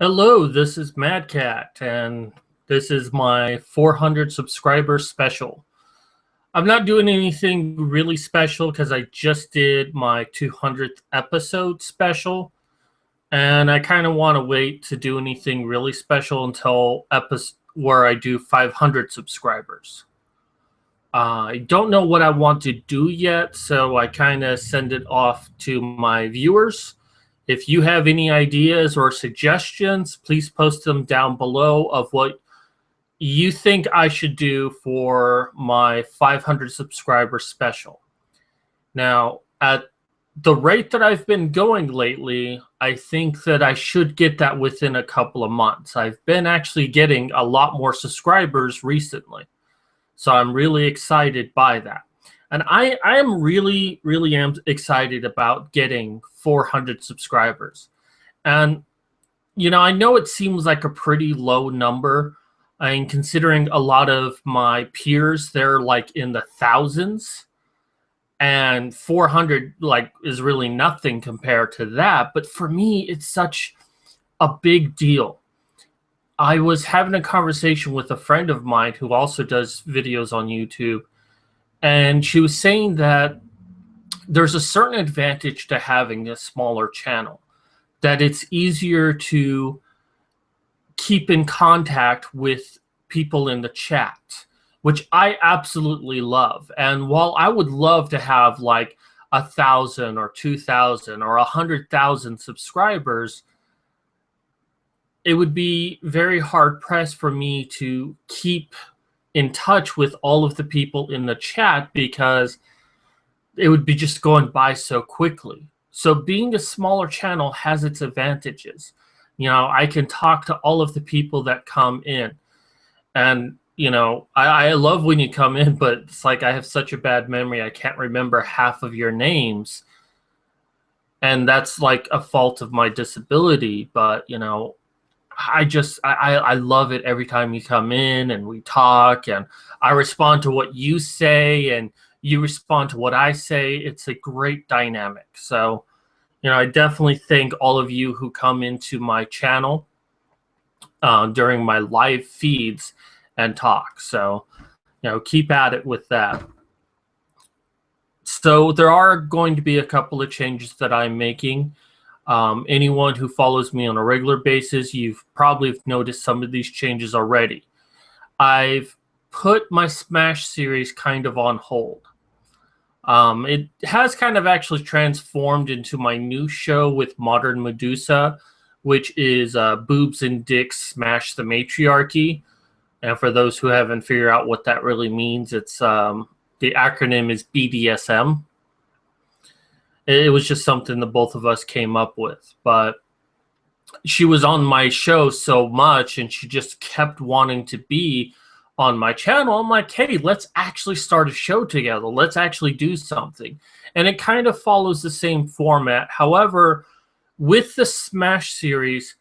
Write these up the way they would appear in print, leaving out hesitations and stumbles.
Hello, this is Mad Cat, and this is my 400 subscriber special. I'm not doing anything really special because I just did my 200th episode special, and I kind of want to wait to do anything really special until where I do 500 subscribers. I don't know what I want to do yet, so I kind of send it off to my viewers. If you have any ideas or suggestions, please post them down below of what you think I should do for my 500 subscriber special. Now, at the rate that I've been going lately, I think that I should get that within a couple of months. I've been actually getting a lot more subscribers recently, so I'm really excited by that. And I am really am excited about getting 400 subscribers. And, I know it seems like a pretty low number. I mean, considering a lot of my peers, they're like in the thousands. And 400 is really nothing compared to that. But for me, it's such a big deal. I was having a conversation with a friend of mine who also does videos on YouTube. And she was saying that there's a certain advantage to having a smaller channel, that it's easier to keep in contact with people in the chat, which I absolutely love. And while I would love to have like 1,000 or 2,000 or 100,000 subscribers, it would be very hard pressed for me to keep in touch with all of the people in the chat because it would be just going by so quickly. So being a smaller channel has its advantages. I can talk to all of the people that come in. And, I love when you come in, but it's like I have such a bad memory. I can't remember half of your names. And that's like a fault of my disability. But, I love it every time you come in and we talk and I respond to what you say and you respond to what I say. It's a great dynamic. So, I definitely thank all of you who come into my channel during my live feeds and talk. So, keep at it with that. So there are going to be a couple of changes that I'm making. Anyone who follows me on a regular basis, you've probably noticed some of these changes already. I've put my Smash series kind of on hold. It has kind of actually transformed into my new show with Modern Medusa, which is Boobs and Dicks Smash the Matriarchy. And for those who haven't figured out what that really means, it's the acronym is BDSM. It was just something that both of us came up with. But she was on my show so much, and she just kept wanting to be on my channel. I'm like, hey, let's actually start a show together. Let's actually do something. And it kind of follows the same format. However, with the Smash series,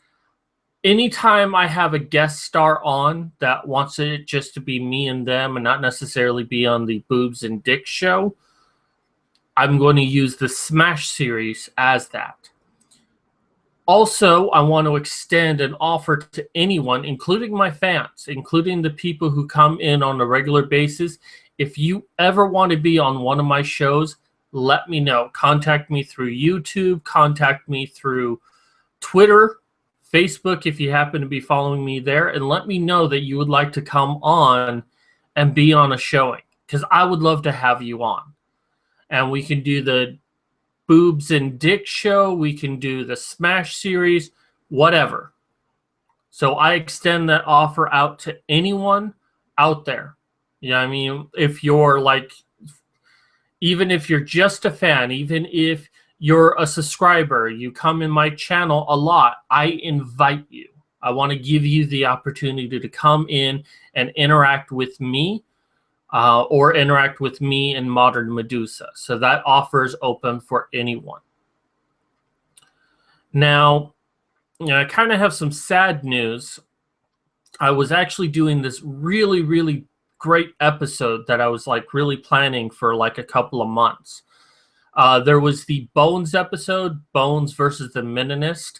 anytime I have a guest star on that wants it just to be me and them and not necessarily be on the Boobs and Dick show, I'm going to use the Smash series as that. Also, I want to extend an offer to anyone, including my fans, including the people who come in on a regular basis. If you ever want to be on one of my shows, let me know. Contact me through YouTube, contact me through Twitter, Facebook, if you happen to be following me there, and let me know that you would like to come on and be on a showing, because I would love to have you on. And we can do the Boobs and Dick show, we can do the Smash series, whatever. So I extend that offer out to anyone out there. I mean, if you're like, even if you're just a fan, even if you're a subscriber, you come in my channel a lot, I invite you. I want to give you the opportunity to come in and interact with me. Or interact with me in Modern Medusa. So that offer is open for anyone. Now, I kind of have some sad news. I was actually doing this really great episode that I was like really planning for like a couple of months. There was the Bones episode, Bones versus the Mennonist.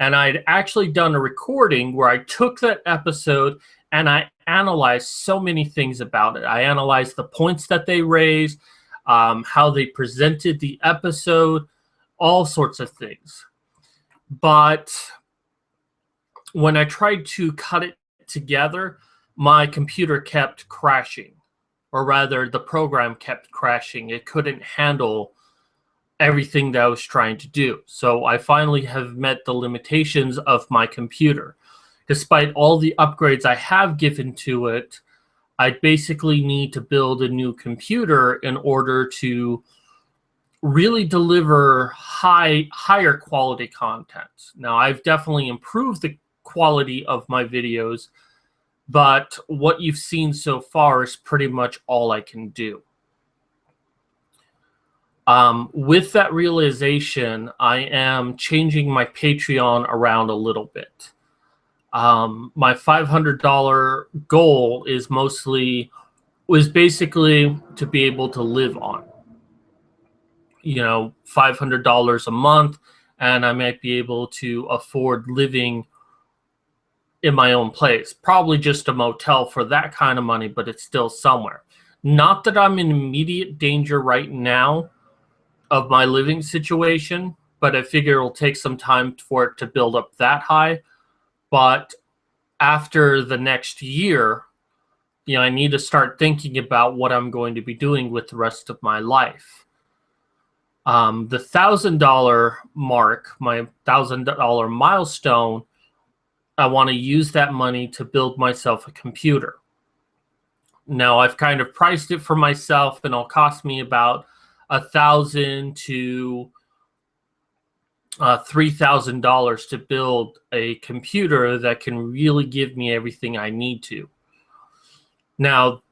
And I'd actually done a recording where I took that episode and I analyzed so many things about it. I analyzed the points that they raised, how they presented the episode, all sorts of things. But when I tried to cut it together, my computer kept crashing, or rather the program kept crashing. It couldn't handle everything that I was trying to do. So I finally have met the limitations of my computer. Despite all the upgrades I have given to it, I basically need to build a new computer in order to really deliver higher quality content. Now, I've definitely improved the quality of my videos, but what you've seen so far is pretty much all I can do. With that realization, I am changing my Patreon around a little bit. My $500 goal was basically to be able to live on, $500 a month, and I might be able to afford living in my own place. Probably just a motel for that kind of money, but it's still somewhere. Not that I'm in immediate danger right now of my living situation, but I figure it'll take some time for it to build up that high. But after the next year, I need to start thinking about what I'm going to be doing with the rest of my life. The $1,000 mark, my $1,000 milestone, I want to use that money to build myself a computer. Now, I've kind of priced it for myself, and it'll cost me about $1,000 to $3,000 to build a computer that can really give me everything I need to. Now,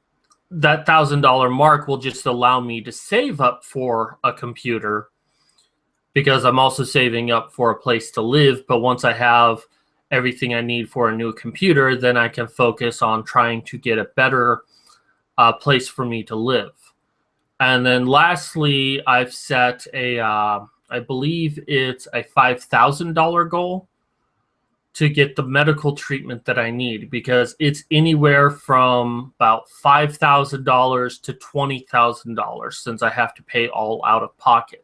that $1,000 mark will just allow me to save up for a computer, because I'm also saving up for a place to live. But once I have everything I need for a new computer, then I can focus on trying to get a better place for me to live. And then lastly, I've set I believe it's a $5,000 goal to get the medical treatment that I need, because it's anywhere from about $5,000 to $20,000 since I have to pay all out of pocket.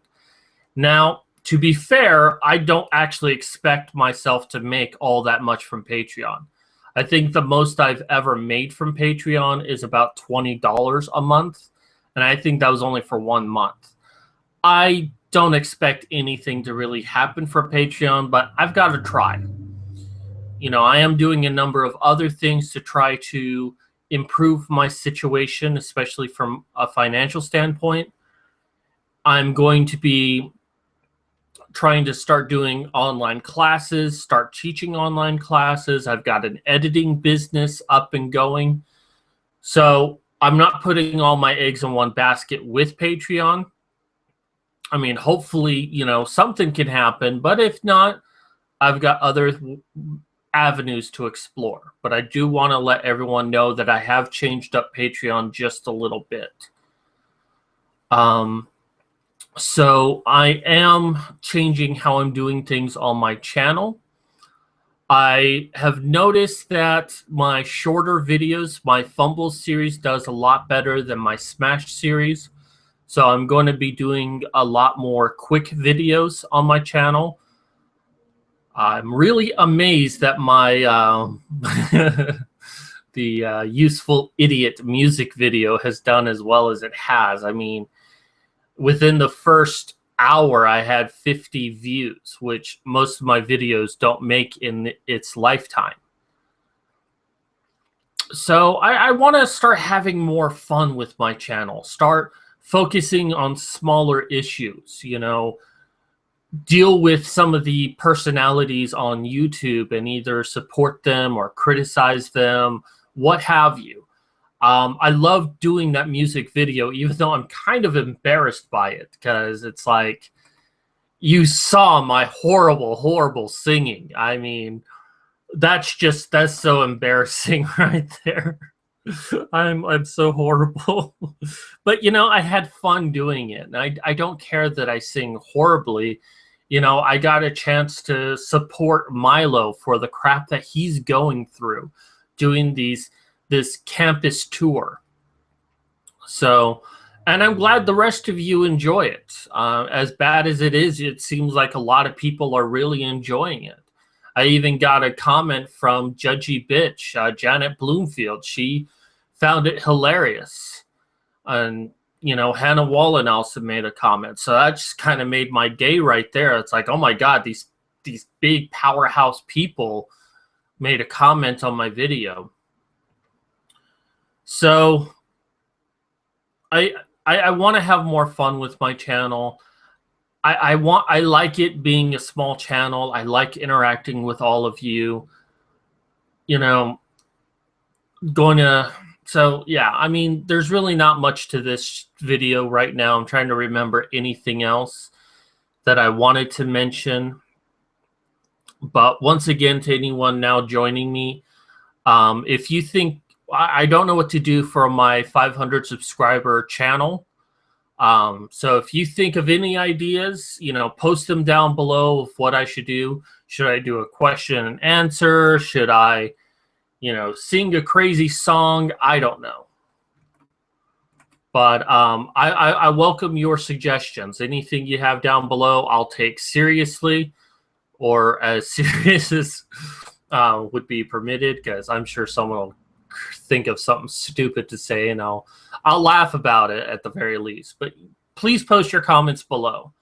Now, to be fair, I don't actually expect myself to make all that much from Patreon. I think the most I've ever made from Patreon is about $20 a month, and I think that was only for 1 month. I don't expect anything to really happen for Patreon, but I've got to try. I am doing a number of other things to try to improve my situation, especially from a financial standpoint. I'm going to be trying to start doing online classes, start teaching online classes. I've got an editing business up and going. So I'm not putting all my eggs in one basket with Patreon. I mean, hopefully, something can happen, but if not, I've got other avenues to explore. But I do want to let everyone know that I have changed up Patreon just a little bit. So I am changing how I'm doing things on my channel. I have noticed that my shorter videos, my Fumbles series, does a lot better than my Smash series. So I'm going to be doing a lot more quick videos on my channel. I'm really amazed that my the Useful Idiot music video has done as well as it has. I mean, within the first hour, I had 50 views, which most of my videos don't make in its lifetime. So I want to start having more fun with my channel, start focusing on smaller issues, deal with some of the personalities on YouTube and either support them or criticize them, what have you. I love doing that music video, even though I'm kind of embarrassed by it, because it's like, you saw my horrible, horrible singing. I mean, that's so embarrassing right there. I'm so horrible. But, I had fun doing it. And I don't care that I sing horribly. You know, I got a chance to support Milo for the crap that he's going through doing this campus tour. So, and I'm glad the rest of you enjoy it. As bad as it is, it seems like a lot of people are really enjoying it. I even got a comment from Judgy Bitch, Janet Bloomfield. She found it hilarious. And, you know, Hannah Wallen also made a comment. So that just kind of made my day right there. It's like, oh my God, these big powerhouse people made a comment on my video. So I want to have more fun with my channel. I like it being a small channel. I like interacting with all of you. You know, so yeah, I mean, there's really not much to this video right now. I'm trying to remember anything else that I wanted to mention. But once again, to anyone now joining me, if you think, I don't know what to do for my 500 subscriber channel. So if you think of any ideas, you know, post them down below of what I should do. Should I do a question and answer? Should I, you know, sing a crazy song? I don't know. But I welcome your suggestions. Anything you have down below, I'll take seriously, or as serious as would be permitted, because I'm sure someone will think of something stupid to say, and I'll laugh about it at the very least. But please post your comments below.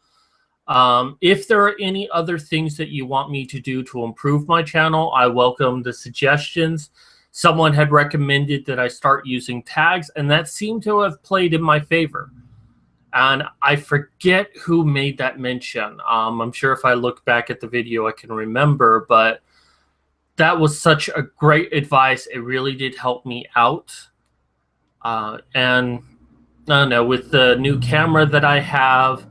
If there are any other things that you want me to do to improve my channel, I welcome the suggestions. Someone had recommended that I start using tags, and that seemed to have played in my favor. And I forget who made that mention. I'm sure if I look back at the video, I can remember, but that was such a great advice. It really did help me out. And I don't know, with the new camera that I have,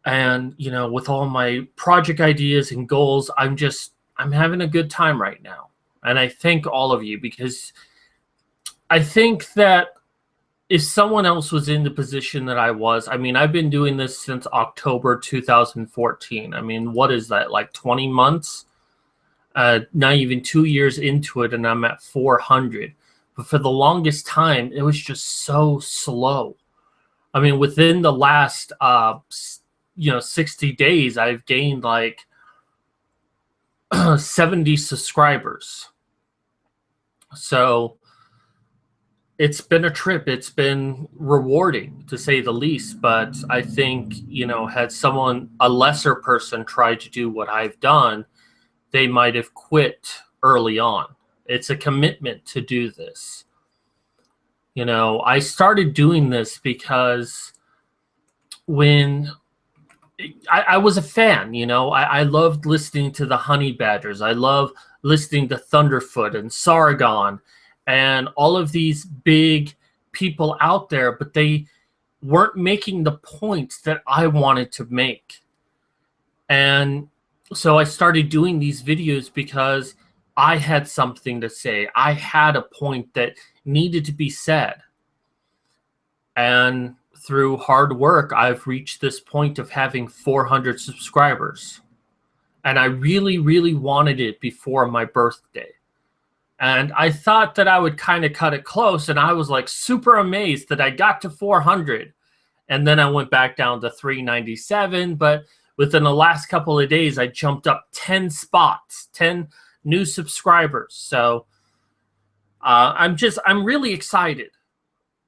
and, you know, with all my project ideas and goals, I'm having a good time right now. And I thank all of you, because I think that if someone else was in the position that I was, I mean, I've been doing this since October 2014. I mean, what is that, like 20 months? Not even 2 years into it, and I'm at 400. But for the longest time, it was just so slow. I mean, within the last, 60 days, I've gained like 70 subscribers. So it's been a trip. It's been rewarding, to say the least. But I think, you know, had a lesser person tried to do what I've done, they might have quit early on. It's a commitment to do this. You know, I started doing this because when I was a fan, you know, I loved listening to the Honey Badgers. I love listening to Thunderfoot and Sargon and all of these big people out there, but they weren't making the points that I wanted to make. And so I started doing these videos because I had something to say. I had a point that needed to be said. And through hard work, I've reached this point of having 400 subscribers. And I really, really wanted it before my birthday. And I thought that I would kind of cut it close. And I was like super amazed that I got to 400. And then I went back down to 397. But within the last couple of days, I jumped up 10 spots, 10 new subscribers. So I'm really excited.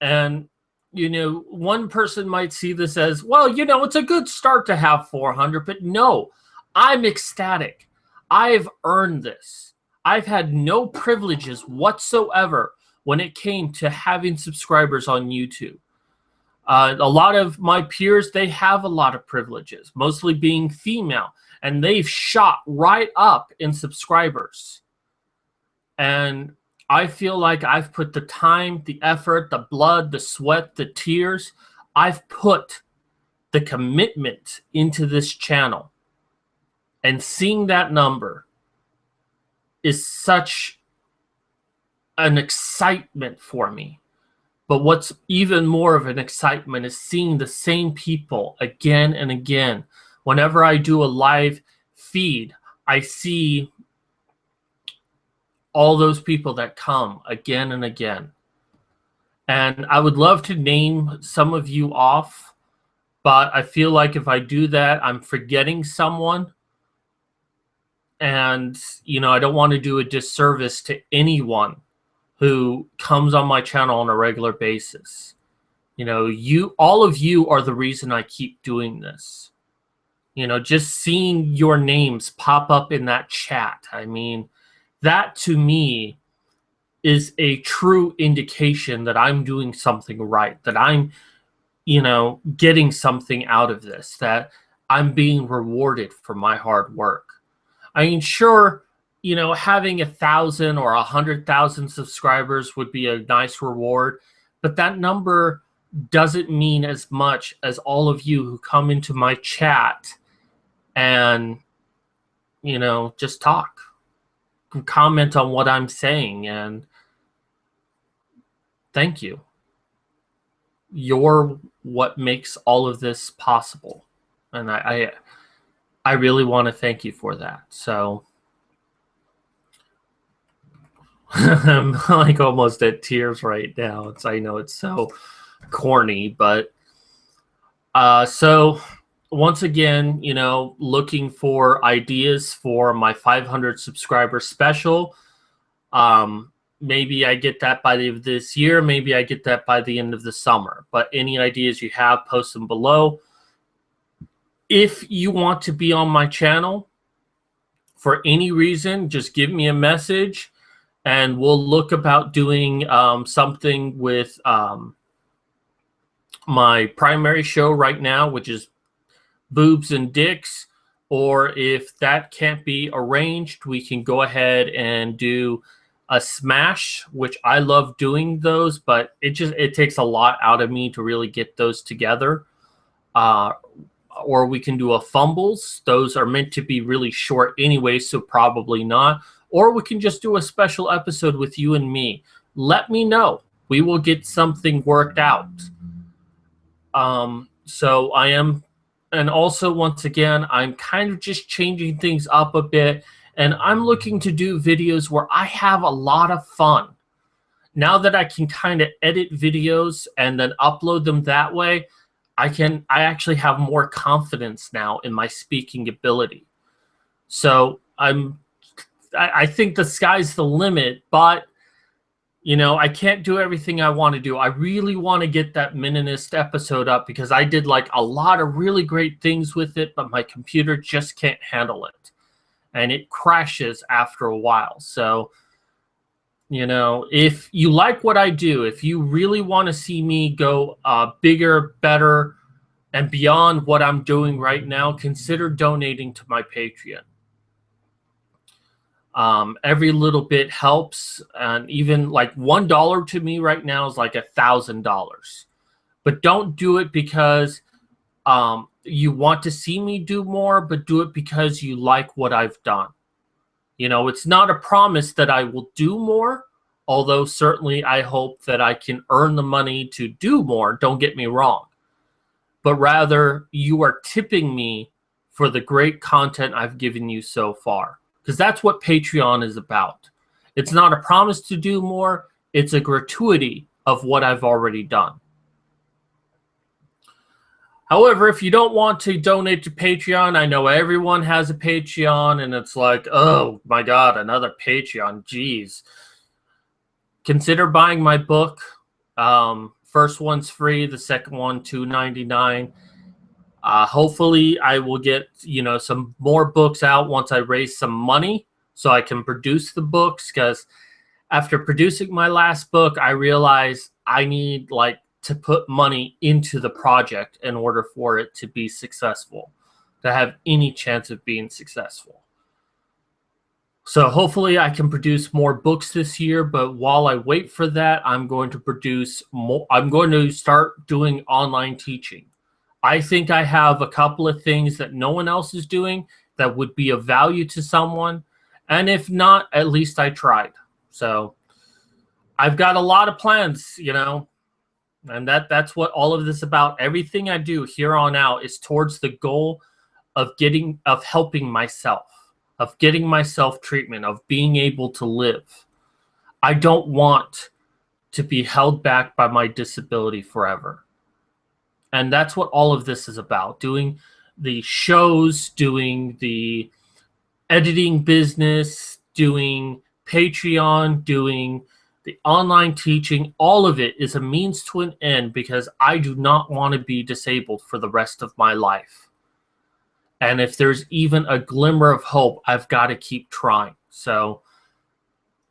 And, you know, one person might see this as, well, you know, it's a good start to have 400, but no, I'm ecstatic. I've earned this. I've had no privileges whatsoever when it came to having subscribers on YouTube. A lot of my peers, they have a lot of privileges, mostly being female, and they've shot right up in subscribers. And I feel like I've put the time, the effort, the blood, the sweat, the tears. I've put the commitment into this channel. And seeing that number is such an excitement for me. But what's even more of an excitement is seeing the same people again and again Whenever I do a live feed, I see all those people that come again and again. And I would love to name some of you off, but I feel like if I do that, I'm forgetting someone. And, you know, I don't want to do a disservice to anyone who comes on my channel on a regular basis. You know, all of you are the reason I keep doing this. You know, just seeing your names pop up in that chat, I mean, that to me is a true indication that I'm doing something right, that I'm, you know, getting something out of this, that I'm being rewarded for my hard work. I mean, sure, you know, having 1,000 or 100,000 subscribers would be a nice reward, but that number doesn't mean as much as all of you who come into my chat and, you know, just talk, comment on what I'm saying, and thank you. You're what makes all of this possible, and I really want to thank you for that. So I'm like almost at tears right now. I know it's so corny, but so once again, you know, looking for ideas for my 500 subscriber special. Maybe I get that by the end of this year. Maybe I get that by the end of the summer. But any ideas you have, post them below. If you want to be on my channel for any reason, just give me a message, and we'll look about doing something with my primary show right now, which is Boobs and Dicks. Or if that can't be arranged, we can go ahead and do a Smash, which I love doing those, but it takes a lot out of me to really get those together. Or we can do a Fumbles. Those are meant to be really short anyway, so probably not. Or we can just do a special episode with you and me. Let me know. We will get something worked out. So I am, and also once again, I'm kind of just changing things up a bit, and I'm looking to do videos where I have a lot of fun. Now that I can kind of edit videos and then upload them that way, I actually have more confidence now in my speaking ability. So I think the sky's the limit, but you know, I can't do everything I want to do. I really want to get that Meninist episode up because I did like a lot of really great things with it, but my computer just can't handle it. And it crashes after a while. So, you know, if you like what I do, if you really want to see me go bigger, better, and beyond what I'm doing right now, consider donating to my Patreon. Every little bit helps, and even like $1 to me right now is like $1,000. But don't do it because you want to see me do more, but do it because you like what I've done. You know, it's not a promise that I will do more, although certainly I hope that I can earn the money to do more. Don't get me wrong. But rather, you are tipping me for the great content I've given you so far. Because that's what Patreon is about. It's not a promise to do more. It's a gratuity of what I've already done. However, if you don't want to donate to Patreon, I know everyone has a Patreon, and it's like, oh my God, another Patreon. Jeez. Consider buying my book. First one's free. The second one, $2.99. Hopefully I will get, you know, some more books out once I raise some money so I can produce the books, because after producing my last book, I realized I need like to put money into the project in order for it to be successful, to have any chance of being successful. So hopefully I can produce more books this year, but while I wait for that, I'm going to produce more. I'm going to start doing online teaching. I think I have a couple of things that no one else is doing that would be of value to someone. And if not, at least I tried. So I've got a lot of plans, you know, and that's what all of this is about. Everything I do here on out is towards the goal of helping myself, of getting myself treatment, of being able to live. I don't want to be held back by my disability forever. And that's what all of this is about. Doing the shows, doing the editing business, doing Patreon, doing the online teaching, all of it is a means to an end because I do not want to be disabled for the rest of my life. And if there's even a glimmer of hope, I've got to keep trying. So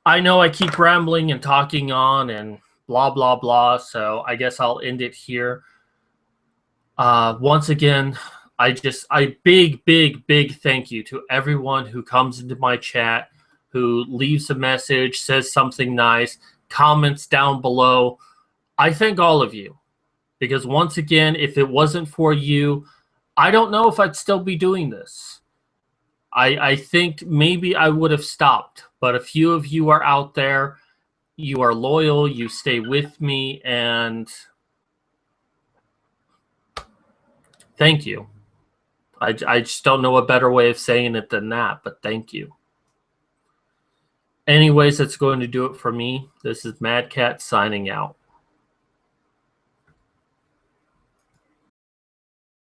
I know I keep rambling and talking on and blah, blah, blah. So I guess I'll end it here. Once again, big thank you to everyone who comes into my chat, who leaves a message, says something nice, comments down below. I thank all of you because once again, if it wasn't for you, I don't know if I'd still be doing this. I think maybe I would have stopped, but a few of you are out there. You are loyal. You stay with me, and thank you. I just don't know a better way of saying it than that, but thank you. Anyways, that's going to do it for me. This is Mad Cat signing out.